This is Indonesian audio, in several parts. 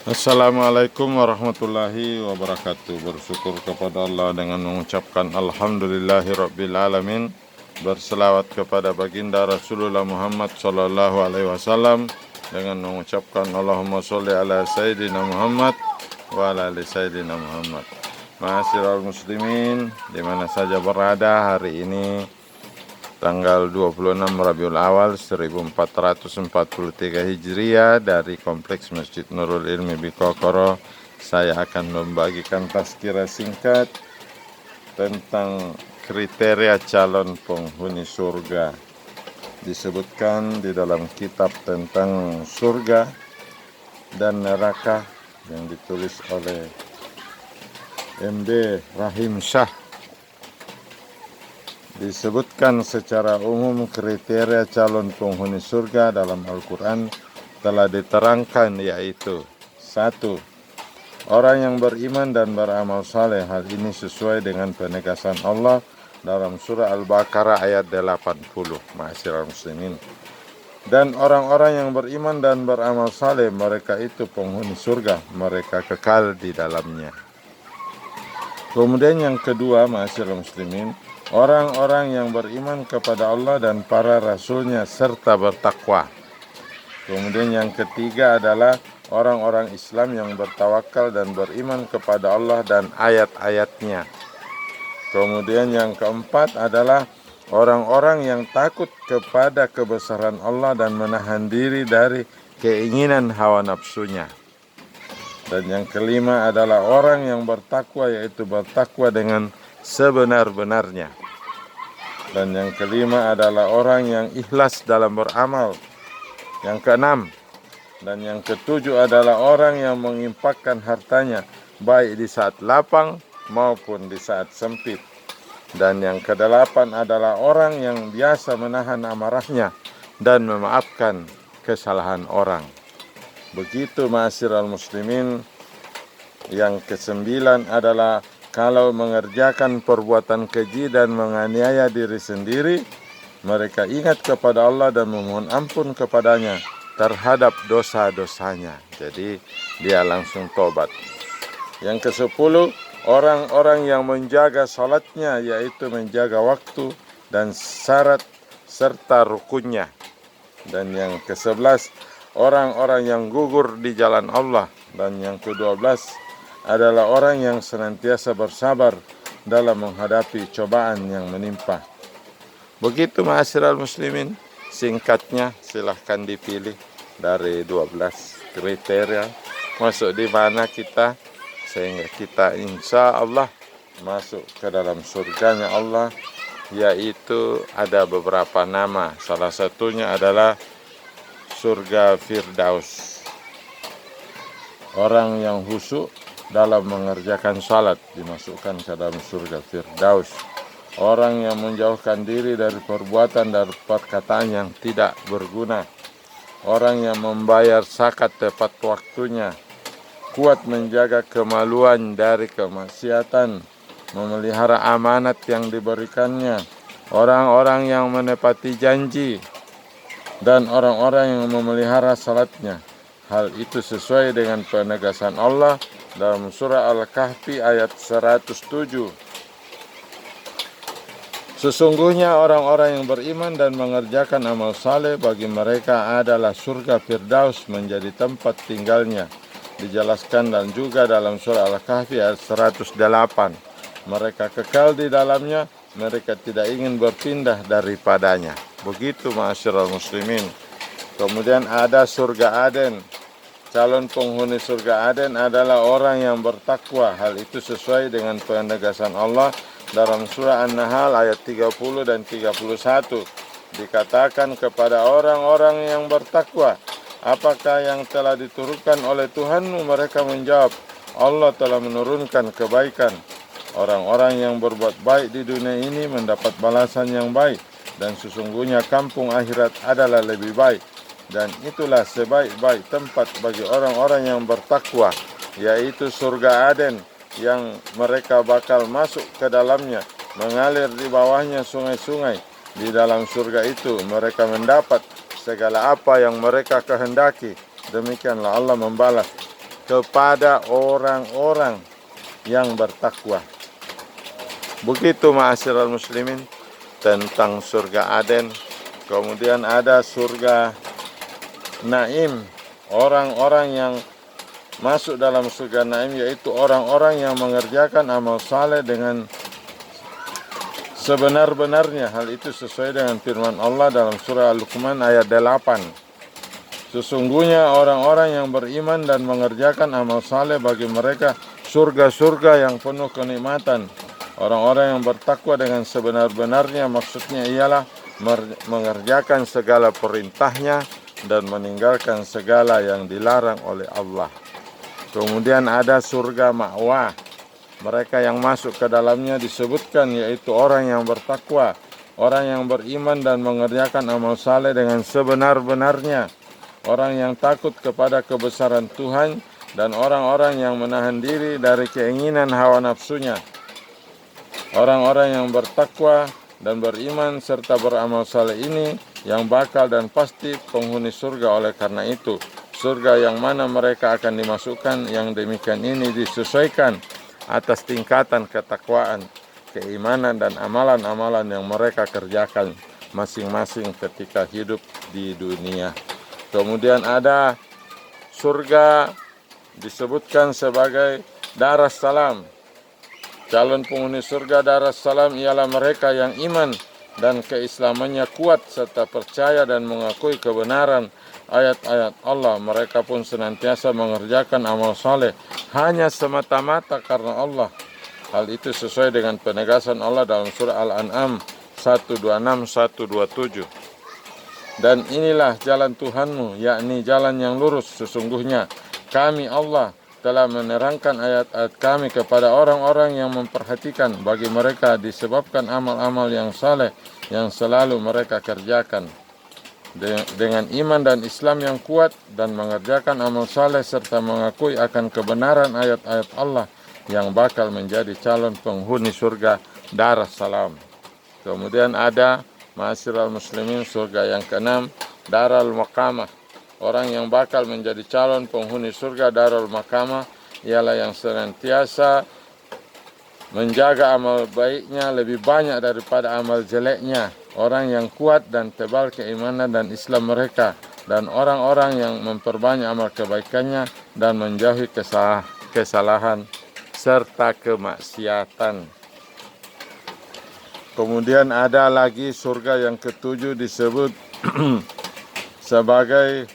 Assalamualaikum warahmatullahi wabarakatuh. Bersyukur kepada Allah dengan mengucapkan Alhamdulillahirrabbilalamin. Berselawat kepada baginda Rasulullah Muhammad Sallallahu Alaihi Wasallam dengan mengucapkan Allahumma sholli ala Sayyidina Muhammad wa ala ali Sayyidina Muhammad. Ma'asyiral muslimin, dimana saja berada hari ini tanggal 26 Rabiul Awal 1443 Hijriah dari Kompleks Masjid Nurul Ilmi Bikokoro, saya akan membagikan tazkirah singkat tentang kriteria calon penghuni surga. Disebutkan di dalam kitab tentang surga dan neraka yang ditulis oleh MD Rahim Shah. Disebutkan secara umum kriteria calon penghuni surga dalam Al-Quran telah diterangkan, yaitu 1. Orang yang beriman dan beramal saleh. Hal ini sesuai dengan penegasan Allah dalam surah Al-Baqarah ayat 80. Ma'asyiral muslimin. Dan orang-orang yang beriman dan beramal saleh, mereka itu penghuni surga, mereka kekal di dalamnya. Kemudian yang kedua, ma'asyiral muslimin, orang-orang yang beriman kepada Allah dan para rasulnya serta bertakwa. Kemudian yang ketiga adalah orang-orang Islam yang bertawakal dan beriman kepada Allah dan ayat-ayatnya. Kemudian yang keempat adalah orang-orang yang takut kepada kebesaran Allah dan menahan diri dari keinginan hawa nafsunya. Dan yang kelima adalah orang yang bertakwa, yaitu bertakwa dengan sebenar-benarnya. Dan yang kelima adalah orang yang ikhlas dalam beramal. Yang keenam dan yang ketujuh adalah orang yang menginfakkan hartanya baik di saat lapang maupun di saat sempit. Dan yang kedelapan adalah orang yang biasa menahan amarahnya dan memaafkan kesalahan orang. Begitu ma'asyiral muslimin. Yang kesembilan adalah kalau mengerjakan perbuatan keji dan menganiaya diri sendiri, mereka ingat kepada Allah dan memohon ampun kepadanya terhadap dosa-dosanya. Jadi dia langsung tobat. Yang kesepuluh, orang-orang yang menjaga salatnya, yaitu menjaga waktu dan syarat serta rukunnya. Dan yang ke-11, orang-orang yang gugur di jalan Allah. Dan yang ke-12 adalah orang yang senantiasa bersabar dalam menghadapi cobaan yang menimpa. Begitu ma'asyiral muslimin, singkatnya silahkan dipilih dari 12 kriteria masuk di mana kita, sehingga kita insya Allah masuk ke dalam surganya Allah, yaitu ada beberapa nama. Salah satunya adalah surga Firdaus. Orang yang khusyuk dalam mengerjakan salat dimasukkan ke dalam surga Firdaus. Orang yang menjauhkan diri dari perbuatan dan perkataan yang tidak berguna. Orang yang membayar zakat tepat waktunya. Kuat menjaga kemaluan dari kemaksiatan. Memelihara amanat yang diberikannya. Orang-orang yang menepati janji. Dan orang-orang yang memelihara salatnya. Hal itu sesuai dengan penegasan Allah dalam surah Al-Kahfi ayat 107. Sesungguhnya orang-orang yang beriman dan mengerjakan amal saleh, bagi mereka adalah surga Firdaus menjadi tempat tinggalnya. Dijelaskan dan juga dalam surah Al-Kahfi ayat 108. Mereka kekal di dalamnya, mereka tidak ingin berpindah daripadanya. Begitu ma'asyiral muslimin. Kemudian ada surga Aden. Calon penghuni surga Aden adalah orang yang bertakwa. Hal itu sesuai dengan penegasan Allah dalam surah An-Nahl ayat 30 dan 31. Dikatakan kepada orang-orang yang bertakwa, apakah yang telah diturunkan oleh Tuhanmu? Mereka menjawab, Allah telah menurunkan kebaikan. Orang-orang yang berbuat baik di dunia ini mendapat balasan yang baik, dan sesungguhnya kampung akhirat adalah lebih baik. Dan itulah sebaik-baik tempat bagi orang-orang yang bertakwa, yaitu surga Aden, yang mereka bakal masuk ke dalamnya, mengalir di bawahnya sungai-sungai. Di dalam surga itu mereka mendapat segala apa yang mereka kehendaki. Demikianlah Allah membalas kepada orang-orang yang bertakwa. Begitu ma'asyiral muslimin tentang surga Aden. Kemudian ada surga Naim, orang-orang yang masuk dalam surga Naim yaitu orang-orang yang mengerjakan amal saleh dengan sebenar-benarnya. Hal itu sesuai dengan firman Allah dalam surah Al-Luqman ayat 8. Sesungguhnya orang-orang yang beriman dan mengerjakan amal saleh bagi mereka surga-surga yang penuh kenikmatan. Orang-orang yang bertakwa dengan sebenar-benarnya maksudnya ialah mengerjakan segala perintahnya dan meninggalkan segala yang dilarang oleh Allah. Kemudian ada surga ma'wa. Mereka yang masuk ke dalamnya disebutkan yaitu orang yang bertakwa, orang yang beriman dan mengerjakan amal saleh dengan sebenar-benarnya, orang yang takut kepada kebesaran Tuhan, dan orang-orang yang menahan diri dari keinginan hawa nafsunya. Orang-orang yang bertakwa dan beriman serta beramal saleh ini yang bakal dan pasti penghuni surga. Oleh karena itu, surga yang mana mereka akan dimasukkan yang demikian ini disesuaikan atas tingkatan ketakwaan, keimanan dan amalan-amalan yang mereka kerjakan masing-masing ketika hidup di dunia. Kemudian ada surga disebutkan sebagai Darussalam. Calon penghuni surga Darussalam ialah mereka yang iman dan keislamannya kuat serta percaya dan mengakui kebenaran ayat-ayat Allah. Mereka pun senantiasa mengerjakan amal saleh hanya semata-mata karena Allah. Hal itu sesuai dengan penegasan Allah dalam surah Al-An'am 126-127. Dan inilah jalan Tuhanmu, yakni jalan yang lurus. Sesungguhnya kami Allah telah menerangkan ayat-ayat kami kepada orang-orang yang memperhatikan. Bagi mereka disebabkan amal-amal yang saleh yang selalu mereka kerjakan. Dengan iman dan Islam yang kuat dan mengerjakan amal saleh serta mengakui akan kebenaran ayat-ayat Allah yang bakal menjadi calon penghuni surga Darussalam. Kemudian ada ma'asyiral muslimin surga yang keenam, Darul Maqamah. Orang yang bakal menjadi calon penghuni surga Darul Maqamah ialah yang senantiasa menjaga amal baiknya lebih banyak daripada amal jeleknya. Orang yang kuat dan tebal keimanan dan Islam mereka, dan orang-orang yang memperbanyak amal kebaikannya dan menjauhi kesalahan serta kemaksiatan. Kemudian ada lagi surga yang ketujuh disebut sebagai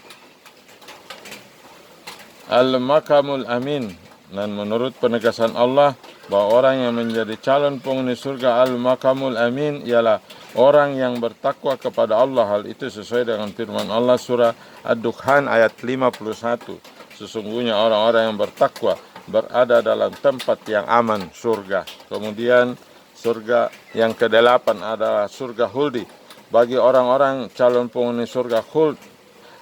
Al-Maqamul Amin. Dan menurut penegasan Allah bahwa orang yang menjadi calon penghuni surga Al-Maqamul Amin ialah orang yang bertakwa kepada Allah. Hal itu sesuai dengan firman Allah surah Ad-Dukhan ayat 51. Sesungguhnya orang-orang yang bertakwa berada dalam tempat yang aman, surga. Kemudian surga yang ke-8 adalah surga Khuldi. Bagi orang-orang calon penghuni surga Khuld,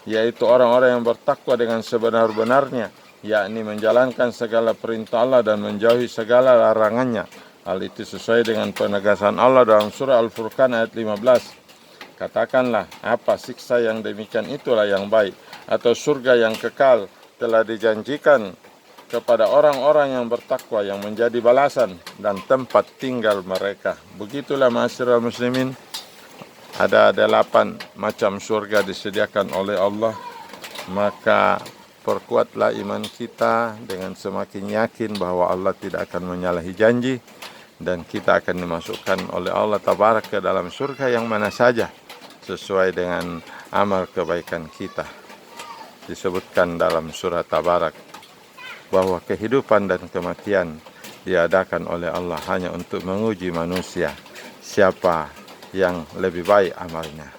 yaitu orang-orang yang bertakwa dengan sebenar-benarnya, yakni menjalankan segala perintah Allah dan menjauhi segala larangannya. Hal itu sesuai dengan penegasan Allah dalam surah Al-Furqan ayat 15. Katakanlah, apa siksa yang demikian itulah yang baik, atau surga yang kekal telah dijanjikan kepada orang-orang yang bertakwa yang menjadi balasan dan tempat tinggal mereka. Begitulah ma'asyiral muslimin, ada 8 macam surga disediakan oleh Allah. Maka perkuatlah iman kita dengan semakin yakin bahwa Allah tidak akan menyalahi janji, dan kita akan dimasukkan oleh Allah Tabarak ke dalam surga yang mana saja sesuai dengan amal kebaikan kita. Disebutkan dalam surah Tabarak bahwa kehidupan dan kematian diadakan oleh Allah hanya untuk menguji manusia siapa yang lebih baik amalnya.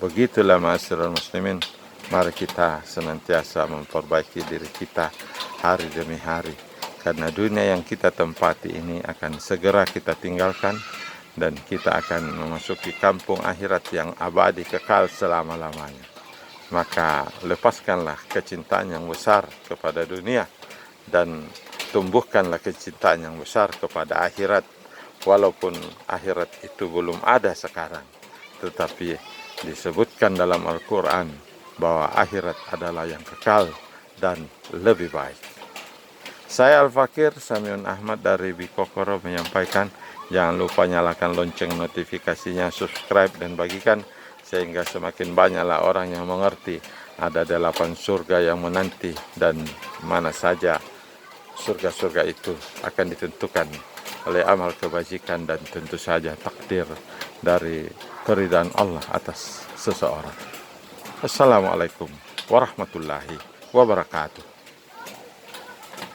Begitulah ma'asyiral muslimin, mari kita senantiasa memperbaiki diri kita hari demi hari, karena dunia yang kita tempati ini akan segera kita tinggalkan, dan kita akan memasuki kampung akhirat yang abadi kekal selama-lamanya. Maka lepaskanlah kecintaan yang besar kepada dunia dan tumbuhkanlah kecintaan yang besar kepada akhirat. Walaupun akhirat itu belum ada sekarang, tetapi disebutkan dalam Al-Quran bahwa akhirat adalah yang kekal dan lebih baik. Saya Al-Fakir Samiun Ahmad dari Bikokoro menyampaikan, jangan lupa nyalakan lonceng notifikasinya, subscribe dan bagikan, sehingga semakin banyaklah orang yang mengerti ada 8 surga yang menanti, dan mana saja surga-surga itu akan ditentukan oleh amal kebajikan dan tentu saja takdir dari keridhaan Allah atas seseorang. Assalamualaikum warahmatullahi wabarakatuh.